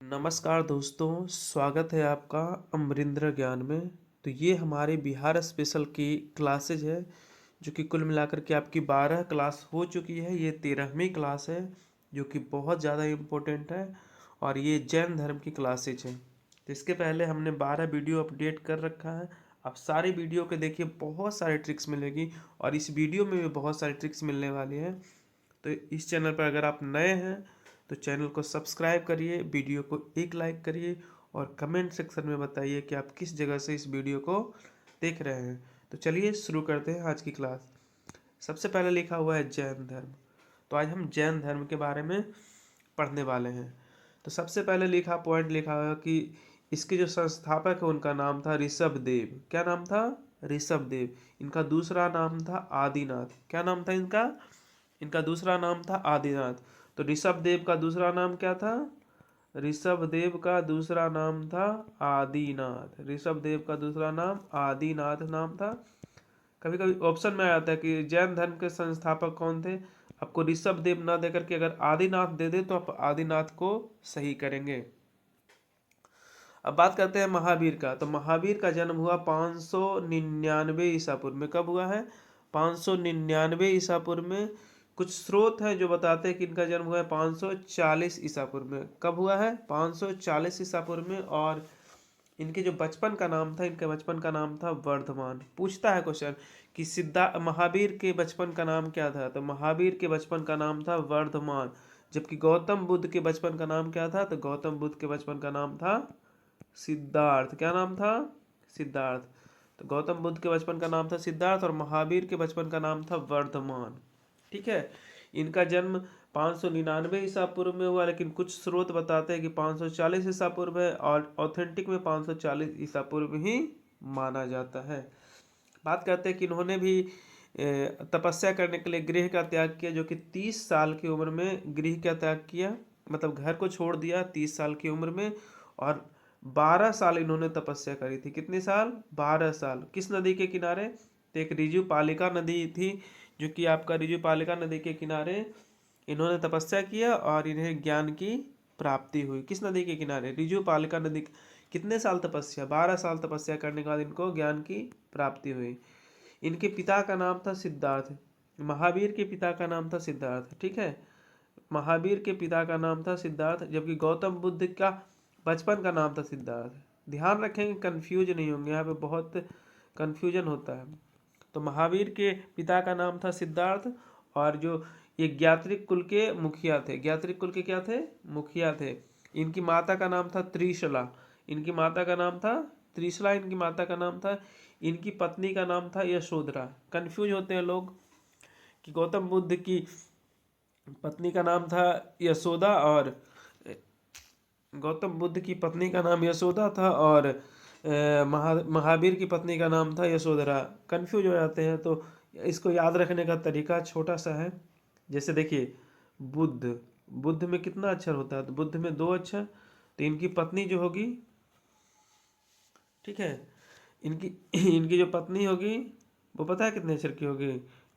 नमस्कार दोस्तों, स्वागत है आपका अमरिंद्र ज्ञान में। तो ये हमारे बिहार स्पेशल की क्लासेज है जो कि कुल मिलाकर के आपकी 12 क्लास हो चुकी है। ये 13वीं क्लास है जो कि बहुत ज़्यादा इम्पोर्टेंट है और ये जैन धर्म की क्लासेज है। तो इसके पहले हमने 12 वीडियो अपडेट कर रखा है। आप सारे वीडियो के देखिए, बहुत सारे ट्रिक्स मिलेगी और इस वीडियो में भी बहुत सारी ट्रिक्स मिलने वाली है। तो इस चैनल पर अगर आप नए हैं तो चैनल को सब्सक्राइब करिए, वीडियो को एक लाइक करिए और कमेंट सेक्शन में बताइए कि आप किस जगह से इस वीडियो को देख रहे हैं। तो चलिए शुरू करते हैं आज की क्लास। सबसे पहले लिखा हुआ है जैन धर्म। तो आज हम जैन धर्म के बारे में पढ़ने वाले हैं। तो सबसे पहले पॉइंट लिखा हुआ है कि इसके जो संस्थापक है उनका नाम था ऋषभ देव। क्या नाम था? ऋषभ देव। इनका दूसरा नाम था आदिनाथ। क्या नाम था इनका? इनका दूसरा नाम था आदिनाथ। तो ऋषभ देव का दूसरा नाम क्या था? ऋषभ देव का दूसरा नाम था आदिनाथ। ऋषभ देव का दूसरा नाम आदिनाथ नाम था। कभी कभी ऑप्शन में आ जाता है कि जैन धर्म के संस्थापक कौन थे। आपको ऋषभ देव ना देकर के अगर आदिनाथ दे दे तो आप आदिनाथ को सही करेंगे। अब बात करते हैं महावीर का। तो महावीर का जन्म हुआ 599 ईसा पूर्व में। कब हुआ है? 599 ईसा पूर्व में। कुछ स्रोत हैं जो बताते हैं कि इनका जन्म हुआ है 540 ईसा पूर्व में। कब हुआ है? 540 ईसा पूर्व में। और इनके जो बचपन का नाम था, इनके बचपन का नाम था वर्धमान। पूछता है क्वेश्चन कि महावीर के बचपन का नाम क्या था? तो महावीर के बचपन का नाम था वर्धमान। जबकि गौतम बुद्ध के बचपन का नाम क्या था? तो गौतम बुद्ध के बचपन का नाम था सिद्धार्थ। क्या नाम था? सिद्धार्थ। तो गौतम बुद्ध के बचपन का नाम था सिद्धार्थ और महावीर के बचपन का नाम था वर्धमान। ठीक है। इनका जन्म 599 ईसा पूर्व में हुआ, लेकिन कुछ स्रोत बताते हैं कि 540 ईसा पूर्व है और ऑथेंटिक में 540 ईसा पूर्व ही माना जाता है। बात करते हैं कि इन्होंने भी तपस्या करने के लिए गृह का त्याग किया, जो कि 30 साल की उम्र में गृह का त्याग किया, मतलब घर को छोड़ दिया 30 साल की उम्र में। और 12 साल इन्होंने तपस्या करी थी। कितने साल? 12 साल। किस नदी के किनारे? तो एक रिजु पालिका नदी थी, जो कि आपका रिजु पालिका नदी के किनारे इन्होंने तपस्या किया और इन्हें ज्ञान की प्राप्ति हुई। किस नदी के किनारे? रिजु पालिका नदी। कितने साल तपस्या? 12 साल तपस्या करने के बाद इनको ज्ञान की प्राप्ति हुई। इनके पिता का नाम था सिद्धार्थ। महावीर के पिता का नाम था सिद्धार्थ। ठीक है। महावीर के पिता का नाम था सिद्धार्थ, जबकि गौतम बुद्ध का बचपन का नाम था सिद्धार्थ। ध्यान रखेंगे, कंफ्यूज नहीं होंगे, यहाँ पे बहुत कंफ्यूजन होता है। तो महावीर के पिता का नाम था सिद्धार्थ और जो ये ज्ञात्रिक कुल के मुखिया थे। ज्ञात्रिक कुल के क्या थे? मुखिया थे। इनकी माता का नाम था त्रिशला। इनकी माता का नाम था त्रिशला। इनकी माता का नाम था। इनकी पत्नी का नाम था यशोधरा। कंफ्यूज होते हैं लोग कि गौतम बुद्ध की पत्नी का नाम था यशोदा और गौतम बुद्ध की पत्नी का नाम यशोदा था और महावीर की पत्नी का नाम था यशोधरा। कंफ्यूज हो जाते हैं। तो इसको याद रखने का तरीका छोटा सा है। जैसे देखिए, बुद्ध, बुद्ध में कितना अक्षर होता है? तो बुद्ध में 2 अक्षर। तो इनकी पत्नी जो होगी, ठीक है, इनकी इनकी जो पत्नी होगी वो पता है कितने अक्षर की होगी?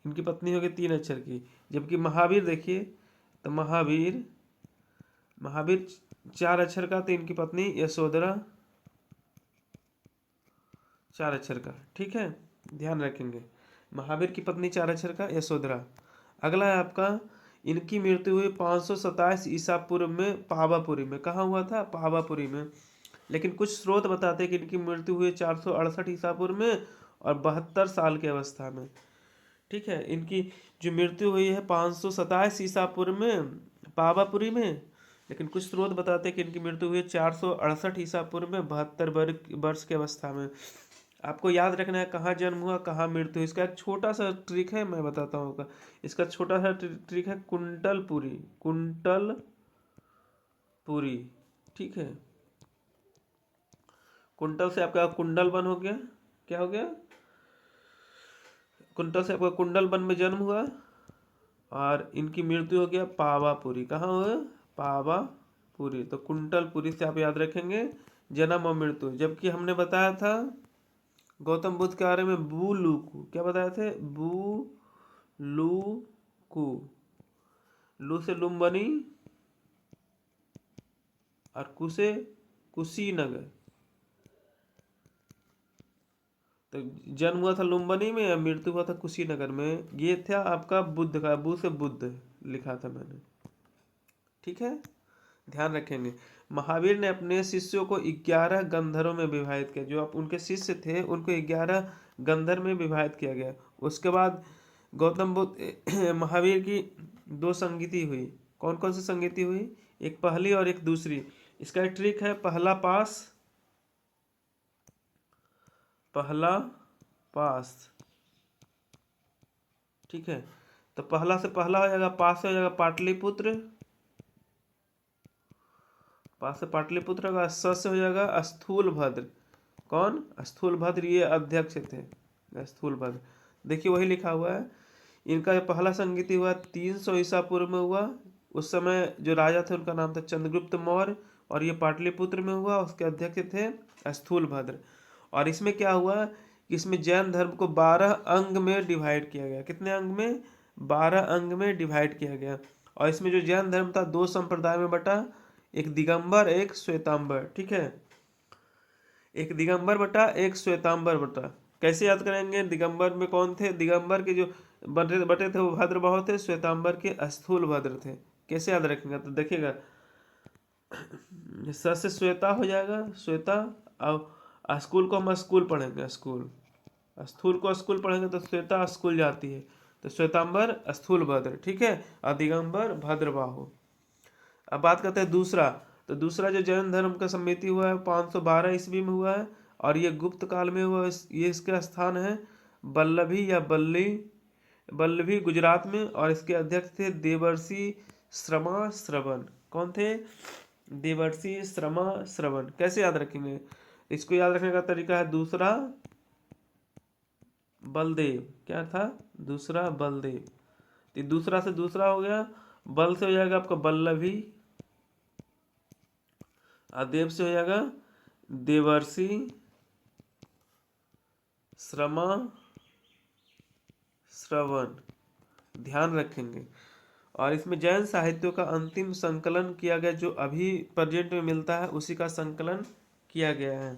इनकी पत्नी होगी 3 अक्षर की। जबकि महावीर देखिए, तो महावीर महावीर 4 अक्षर का, तो इनकी पत्नी यशोधरा 4 अक्षर का। ठीक है, ध्यान रखेंगे। महावीर की पत्नी 4 अक्षर का, यशोधरा। अगला है आपका, इनकी मृत्यु हुई 527 ईसा पूर्व में पावापुरी में। कहाँ हुआ था? पावापुरी में। लेकिन कुछ स्रोत बताते हैं कि इनकी मृत्यु हुई 468 ईसा पूर्व में और 72 साल की अवस्था में। ठीक है। इनकी जो मृत्यु हुई है 527 ईसा पूर्व में पावापुरी में, लेकिन कुछ स्रोत बताते हैं कि इनकी मृत्यु हुई 468 ईसा पूर्व में 72 वर्ष की अवस्था में। आपको याद रखना है कहाँ जन्म हुआ, कहाँ मृत्यु हुई। इसका एक छोटा सा ट्रिक है, मैं बताता हूँ। इसका छोटा सा ट्रिक है कुंटलपुरी। कुंटलपुरी। ठीक है। कुंटल से आपका कुंडल बन हो गया। क्या हो गया? कुंटल से आपका कुंडल बन में जन्म हुआ और इनकी मृत्यु हो गया पावापुरी। कहाँ हुआ? पावापुरी। तो कुंटलपुरी से आप याद रखेंगे जन्म और मृत्यु। जबकि हमने बताया था गौतम बुद्ध के बारे में बुलुकु। क्या बताए थे? बुलुकु। लू से लुम बनी और कुशीनगर। तो जन्म हुआ था लुम्बिनी में या मृत्यु हुआ था कुशीनगर में। ये था आपका बुद्ध का, बु से बुद्ध लिखा था मैंने, ठीक है, ध्यान रखेंगे। महावीर ने अपने शिष्यों को 11 गंधर्वों में विभाजित किया। जो आप उनके शिष्य थे उनको 11 गंधर्व में विभाजित किया गया। उसके बाद गौतम बुद्ध महावीर की 2 संगति हुई। कौन कौन सी संगति हुई? एक पहली और एक दूसरी। इसका एक ट्रिक है, पहला पास, ठीक है। तो पहला से पहला हो जाएगा, पास से हो जाएगा पाटलिपुत्र, पास से पाटलिपुत्र होगा। स से हो जाएगा स्थूल भद्र। कौन? स्थूल भद्र, ये अध्यक्ष थे स्थूल भद्र। देखिए वही लिखा हुआ है। इनका पहला संगीति हुआ 300 ईसा पूर्व में हुआ। उस समय जो राजा थे उनका नाम था चंद्रगुप्त मौर्य, और ये पाटलिपुत्र में हुआ। उसके अध्यक्ष थे स्थूल भद्र। और इसमें क्या हुआ कि इसमें जैन धर्म को 12 अंग में डिवाइड किया गया। कितने अंग में? 12 अंग में डिवाइड किया गया। और इसमें जो जैन धर्म था 2 संप्रदाय में बटा, एक दिगंबर एक श्वेतांबर, ठीक है। एक दिगंबर बटा एक श्वेतांबर बटा। कैसे याद करेंगे? दिगंबर में कौन थे? दिगंबर के जो बटे थे वो भद्रबाहु थे, श्वेतांबर के स्थूल भद्र थे। कैसे याद रखेंगे? तो देखिएगा, स से श्वेता हो जाएगा, श्वेता। और स्कूल को हम स्कूल पढ़ेंगे, स्कूल। स्थूल को स्कूल पढ़ेंगे तो श्वेता स्कूल जाती है, तो श्वेतांबर स्थूल भद्र, ठीक है। और दिगंबर भद्रबाहु। अब बात करते हैं दूसरा। तो दूसरा जो जैन धर्म का सम्मिति हुआ है 512 ईस्वी में हुआ है, और ये गुप्त काल में हुआ। ये इसका स्थान है बल्लभी या बल्लभी गुजरात में। और इसके अध्यक्ष थे देवर्षि श्रमा श्रवण। कौन थे? देवर्षि श्रमा श्रवण। कैसे याद रखेंगे? इसको याद रखने का तरीका है दूसरा बलदेव। क्या था? दूसरा बलदेव। तो दूसरा से दूसरा हो गया, बल से हो जाएगा आपका बल्लभी, देव से हो जाएगा देवर्षि श्रमा श्रवण। ध्यान रखेंगे। और इसमें जैन साहित्यों का अंतिम संकलन किया गया, जो अभी प्रेजेंट में मिलता है उसी का संकलन किया गया है।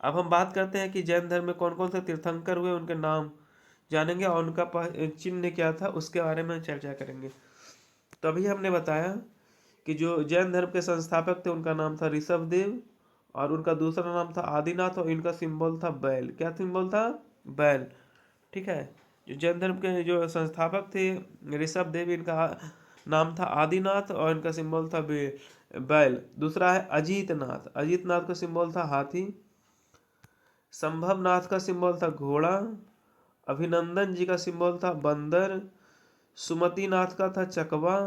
अब हम बात करते हैं कि जैन धर्म में कौन कौन से तीर्थंकर हुए, उनके नाम जानेंगे और उनका चिन्ह क्या था उसके बारे में चर्चा करेंगे। तो अभी हमने बताया कि जो जैन धर्म के संस्थापक थे उनका नाम था ऋषभदेव, और उनका दूसरा नाम था आदिनाथ, और इनका सिंबल था बैल। क्या सिंबल था? बैल, ठीक है। जो जैन धर्म के जो संस्थापक थे ऋषभदेव, इनका नाम था आदिनाथ, और इनका सिंबल था बैल। दूसरा है अजीतनाथ। अजीतनाथ का सिंबल था हाथी। संभवनाथ का सिंबल था घोड़ा। अभिनंदन जी का सिंबल था बंदर। सुमतिनाथ का था चकवा।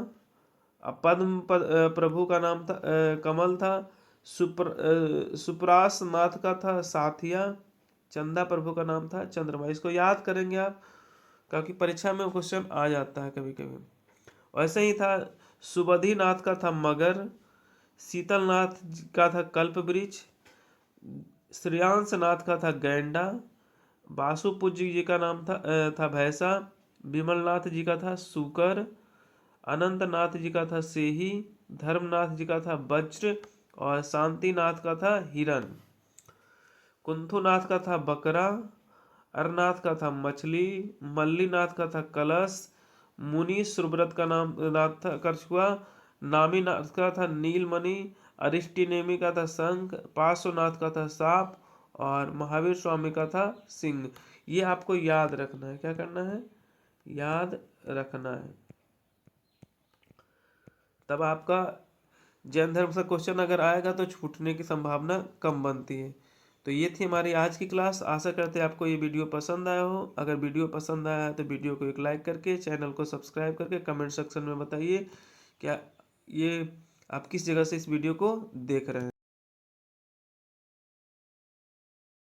पद्म प्रभु का नाम था कमल था। सुप्रास नाथ का था साथिया। चंदा प्रभु का नाम था चंद्रमा। इसको याद करेंगे आप, क्योंकि परीक्षा में क्वेश्चन आ जाता है कभी कभी। वैसे ही था सुबधि नाथ का था मगर। शीतलनाथ का था कल्पवृक्ष। श्रेयांश नाथ का था गैंडा। वासुपूज्य जी का नाम था भैंसा। विमलनाथ जी का था सूकर। अनंतनाथ जी का था सेही। धर्मनाथ जी का था वज्र। और शांतिनाथ का था हिरण। कुंथुनाथ का था बकरा। अरनाथ का था मछली। मल्लीनाथ का था कलश। मुनि सुब्रत का नाम नाथ था कछुआ। नामीनाथ का था नीलमणि। अरिष्टिनेमि का था शंख। पार्श्वनाथ का था सांप। और महावीर स्वामी का था सिंह। ये आपको याद रखना है। क्या करना है? याद रखना है। तब आपका जैन धर्म से क्वेश्चन अगर आएगा तो छूटने की संभावना कम बनती है। तो ये थी हमारी आज की क्लास। आशा करते हैं आपको ये वीडियो पसंद आया हो। अगर वीडियो पसंद आया है तो वीडियो को एक लाइक करके, चैनल को सब्सक्राइब करके कमेंट सेक्शन में बताइए क्या ये आप किस जगह से इस वीडियो को देख रहे हैं।